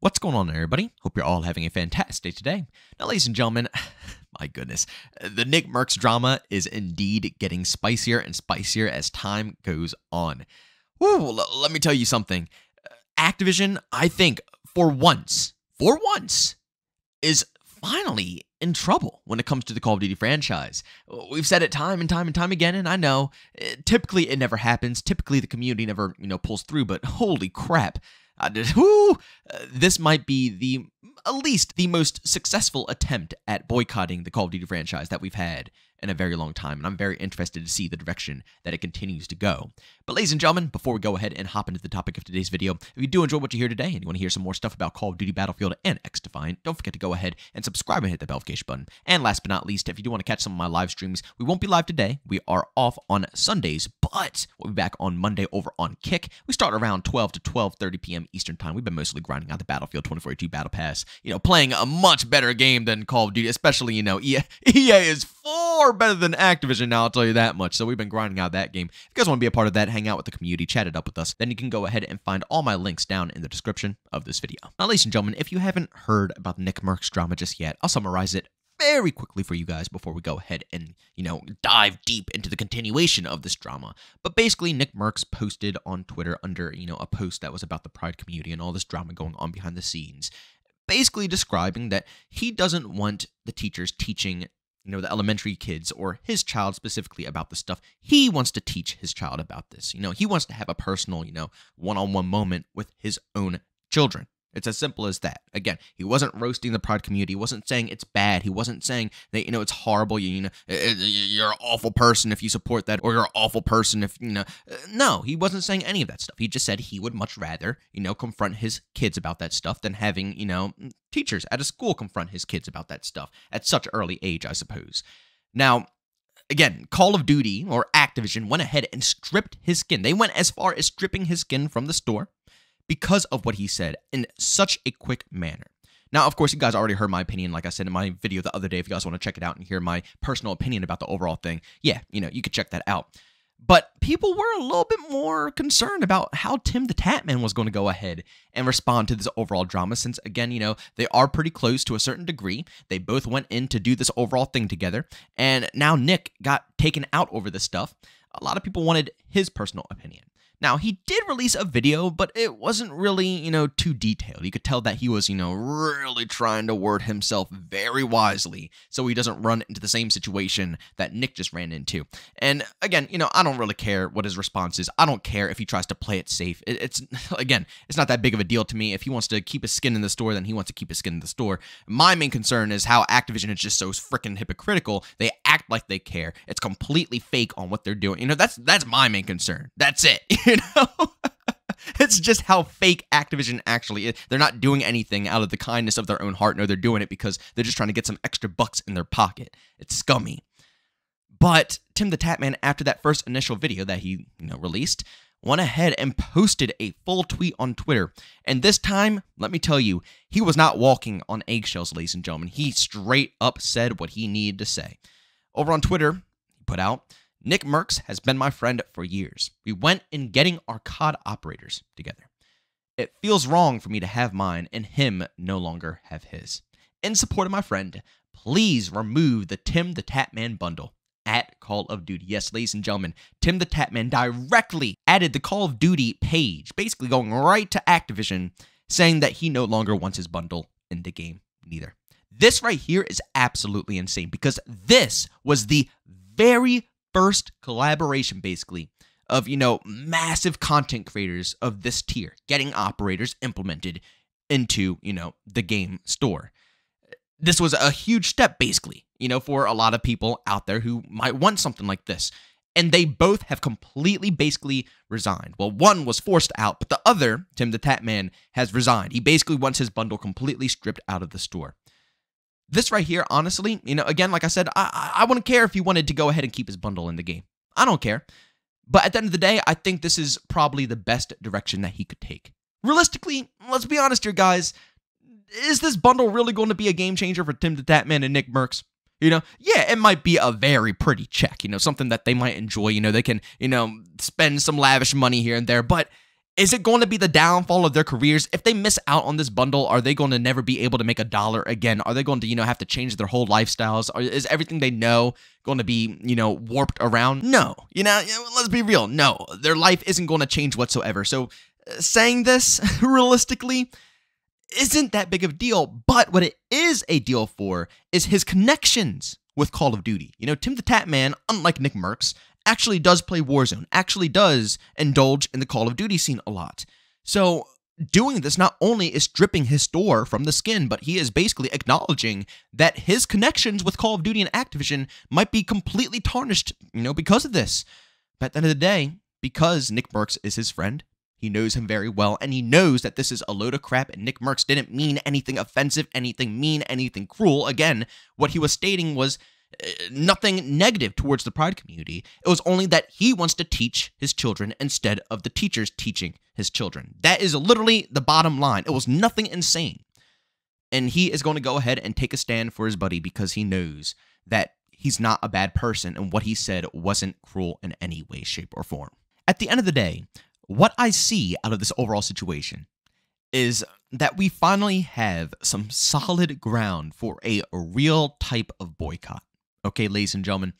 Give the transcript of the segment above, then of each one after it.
What's going on, everybody? Hope you're all having a fantastic day today. Now, ladies and gentlemen, my goodness, the Nick Mercs drama is indeed getting spicier and spicier as time goes on. Woo, let me tell you something. Activision, I think, for once, is finally in trouble when it comes to the Call of Duty franchise. We've said it time and time and time again, and I know, typically it never happens. Typically the community never, pulls through, but holy crap. This might be at least the most successful attempt at boycotting the Call of Duty franchise that we've had in a very long time, and I'm very interested to see the direction that it continues to go. But ladies and gentlemen, before we go ahead and hop into the topic of today's video, if you do enjoy what you hear today and you want to hear some more stuff about Call of Duty Battlefield and X-Defiant, don't forget to go ahead and subscribe and hit the notification button. And last but not least, if you do want to catch some of my live streams, we won't be live today. We are off on Sundays, but we'll be back on Monday over on Kick. We start around 12 to 12:30 p.m. Eastern Time. We've been mostly grinding out the Battlefield 2042 Battle Pass, playing a much better game than Call of Duty, especially, EA is far better than Activision now, I'll tell you that much. So we've been grinding out that game. If you guys want to be a part of that, hang out with the community, chat it up with us, then you can go ahead and find all my links down in the description of this video. Now, ladies and gentlemen, if you haven't heard about the Nick Mercs drama just yet, I'll summarize it very quickly for you guys before we go ahead and, dive deep into the continuation of this drama. But basically, Nick Mercs posted on Twitter under, a post that was about the Pride community and all this drama going on behind the scenes, basically describing that he doesn't want the teachers teaching the elementary kids or his child specifically about the stuff he wants to teach his child about this. He wants to have a personal, one-on-one moment with his own children. It's as simple as that. Again, he wasn't roasting the Pride community. He wasn't saying it's bad. He wasn't saying that, it's horrible. You're an awful person if you support that, or you're an awful person if, No, he wasn't saying any of that stuff. He just said he would much rather, confront his kids about that stuff than having, teachers at a school confront his kids about that stuff at such early age, I suppose. Now, again, Call of Duty or Activision went ahead and stripped his skin. They went as far as stripping his skin from the store because of what he said in such a quick manner. Now, of course, you guys already heard my opinion, like I said in my video the other day. If you guys want to check it out and hear my personal opinion about the overall thing, yeah, you could check that out. But people were a little bit more concerned about how TimTheTatman was going to go ahead and respond to this overall drama, since, again, they are pretty close to a certain degree. They both went in to do this overall thing together, and now Nick got taken out over this stuff. A lot of people wanted his personal opinion. Now, he did release a video, but it wasn't really, too detailed. You could tell that he was, really trying to word himself very wisely so he doesn't run into the same situation that Nick just ran into. And again, I don't really care what his response is. I don't care if he tries to play it safe. It's not that big of a deal to me. If he wants to keep his skin in the store, then he wants to keep his skin in the store. My main concern is how Activision is just so freaking hypocritical. They act like they care. It's completely fake on what they're doing. That's my main concern. That's it. It's just how fake Activision actually is. They're not doing anything out of the kindness of their own heart. No, they're doing it because they're just trying to get some extra bucks in their pocket. It's scummy. But TimTheTatman, after that first initial video that he released, went ahead and posted a full tweet on Twitter. And this time, let me tell you, he was not walking on eggshells, ladies and gentlemen. He straight up said what he needed to say. Over on Twitter, he put out, "Nick Mercs has been my friend for years. We went in getting our COD operators together. It feels wrong for me to have mine and him no longer have his. In support of my friend, please remove the TimTheTatman bundle at Call of Duty." Yes, ladies and gentlemen, TimTheTatman directly added the Call of Duty page, basically going right to Activision, saying that he no longer wants his bundle in the game neither. This right here is absolutely insane, because this was the very first collaboration, basically, of, massive content creators of this tier getting operators implemented into, the game store. This was a huge step, basically, for a lot of people out there who might want something like this. And they both have completely, basically, resigned. Well, one was forced out, but the other, TimTheTatman, has resigned. He basically wants his bundle completely stripped out of the store. This right here, honestly, again, like I said, I wouldn't care if he wanted to go ahead and keep his bundle in the game. I don't care. But at the end of the day, I think this is probably the best direction that he could take. Realistically, let's be honest here, guys. Is this bundle really going to be a game changer for TimTheTatman and Nick Mercs? Yeah, it might be a very pretty check, something that they might enjoy. They can, spend some lavish money here and there. But Is it going to be the downfall of their careers? If they miss out on this bundle, are they going to never be able to make $1 again? Are they going to, have to change their whole lifestyles? Or is everything they know going to be, warped around? No. Let's be real. No, their life isn't going to change whatsoever. So saying this realistically isn't that big of a deal. But what it is a deal for is his connections with Call of Duty. Tim the Tap Man, unlike Nick Merckx, actually does play Warzone, actually does indulge in the Call of Duty scene a lot. So doing this not only is stripping his store from the skin, but he is basically acknowledging that his connections with Call of Duty and Activision might be completely tarnished, because of this. But at the end of the day, because Nick Merckx is his friend, he knows him very well, and he knows that this is a load of crap, and Nick Merckx didn't mean anything offensive, anything mean, anything cruel. Again, what he was stating was nothing negative towards the Pride community. It was only that he wants to teach his children instead of the teachers teaching his children. That is literally the bottom line. It was nothing insane. And he is going to go ahead and take a stand for his buddy because he knows that he's not a bad person and what he said wasn't cruel in any way, shape, or form. At the end of the day, what I see out of this overall situation is that we finally have some solid ground for a real type of boycott. Okay, ladies and gentlemen,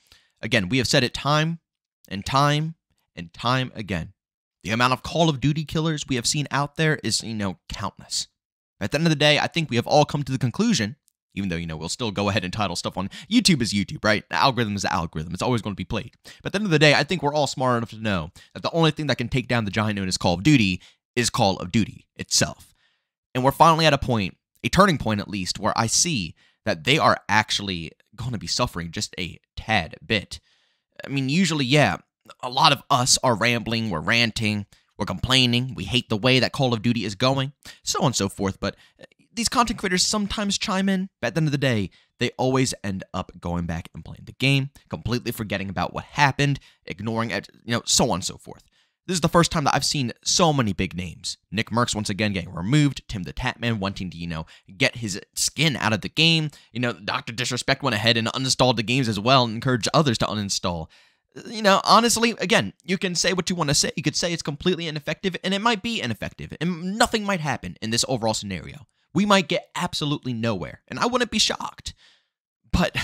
again, we have said it time and time and time again. The amount of Call of Duty killers we have seen out there is, countless. At the end of the day, I think we have all come to the conclusion, even though, we'll still go ahead and title stuff on YouTube is YouTube, right? The algorithm is the algorithm. It's always going to be played. But at the end of the day, I think we're all smart enough to know that the only thing that can take down the giant known as Call of Duty is Call of Duty itself. And we're finally at a turning point at least, where I see that they are actually going to be suffering just a tad bit. I mean, usually, yeah, a lot of us are rambling, we're ranting, we're complaining, we hate the way that Call of Duty is going, so on and so forth, but these content creators sometimes chime in, but at the end of the day, they always end up going back and playing the game, completely forgetting about what happened, ignoring it, so on and so forth. This is the first time that I've seen so many big names. Nick Merckx once again getting removed, Tim the Tap Man wanting to, get his skin out of the game. Dr. Disrespect went ahead and uninstalled the games as well and encouraged others to uninstall. Honestly, again, you can say what you want to say. You could say it's completely ineffective, and it might be ineffective, and nothing might happen in this overall scenario. We might get absolutely nowhere, and I wouldn't be shocked. But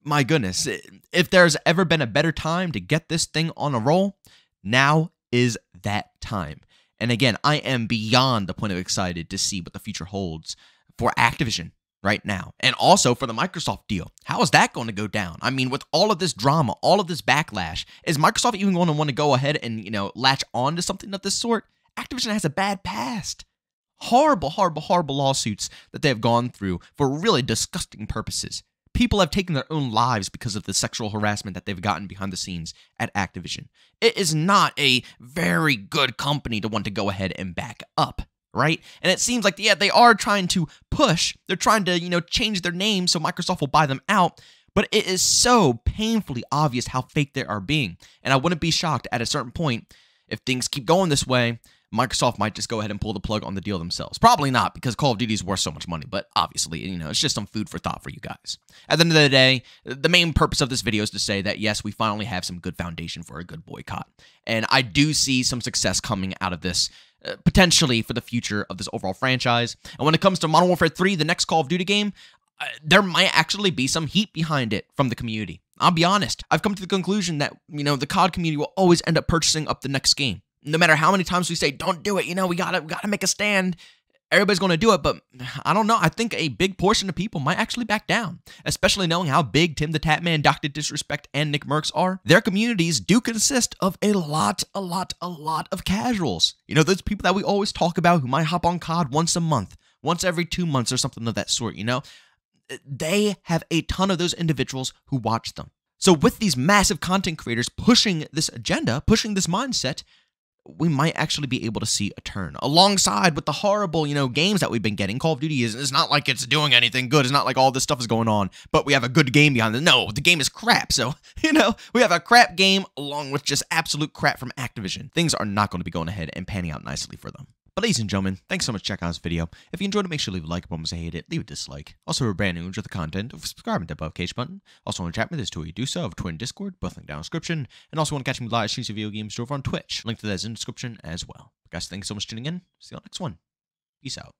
my goodness, if there's ever been a better time to get this thing on a roll, now is that time. And again, I am beyond the point of excited to see what the future holds for Activision right now. And also for the Microsoft deal. How is that going to go down? I mean, with all of this drama, all of this backlash, is Microsoft even going to want to go ahead and, latch on to something of this sort? Activision has a bad past. Horrible, horrible, horrible lawsuits that they have gone through for really disgusting purposes. People have taken their own lives because of the sexual harassment that they've gotten behind the scenes at Activision. It is not a very good company to want to go ahead and back up, right? And it seems like, yeah, they are trying to push. They're trying to, change their name so Microsoft will buy them out. But it is so painfully obvious how fake they are being. And I wouldn't be shocked at a certain point if things keep going this way, Microsoft might just go ahead and pull the plug on the deal themselves. Probably not, because Call of Duty is worth so much money, but obviously, it's just some food for thought for you guys. At the end of the day, the main purpose of this video is to say that, yes, we finally have some good foundation for a good boycott. And I do see some success coming out of this, potentially for the future of this overall franchise. And when it comes to Modern Warfare 3, the next Call of Duty game, there might actually be some heat behind it from the community. I'll be honest. I've come to the conclusion that, the COD community will always end up purchasing up the next game. No matter how many times we say, don't do it, we gotta make a stand, everybody's going to do it, but I don't know. I think a big portion of people might actually back down, especially knowing how big Tim the Tap Man, Dr. Disrespect, and Nick Merckx are. Their communities do consist of a lot of casuals. Those people that we always talk about who might hop on COD once a month, once every 2 months or something of that sort, They have a ton of those individuals who watch them. So with these massive content creators pushing this agenda, pushing this mindset, we might actually be able to see a turn. Alongside with the horrible, games that we've been getting, Call of Duty is not like it's doing anything good. It's not like all this stuff is going on, but we have a good game behind it. No, the game is crap. So, we have a crap game along with just absolute crap from Activision. Things are not going to be going ahead and panning out nicely for them. But ladies and gentlemen, thanks so much for checking out this video. If you enjoyed it, make sure to leave a like. If you hate it, leave a dislike. Also, if you're brand new and enjoy the content, subscribe and the above cage button. Also, want to chat with us, you do so of Twitter and Discord, both linked down in the description. And also want to catch me live streams of video games over on Twitch. Link to that is in the description as well. But guys, thanks so much for tuning in. See you on the next one. Peace out.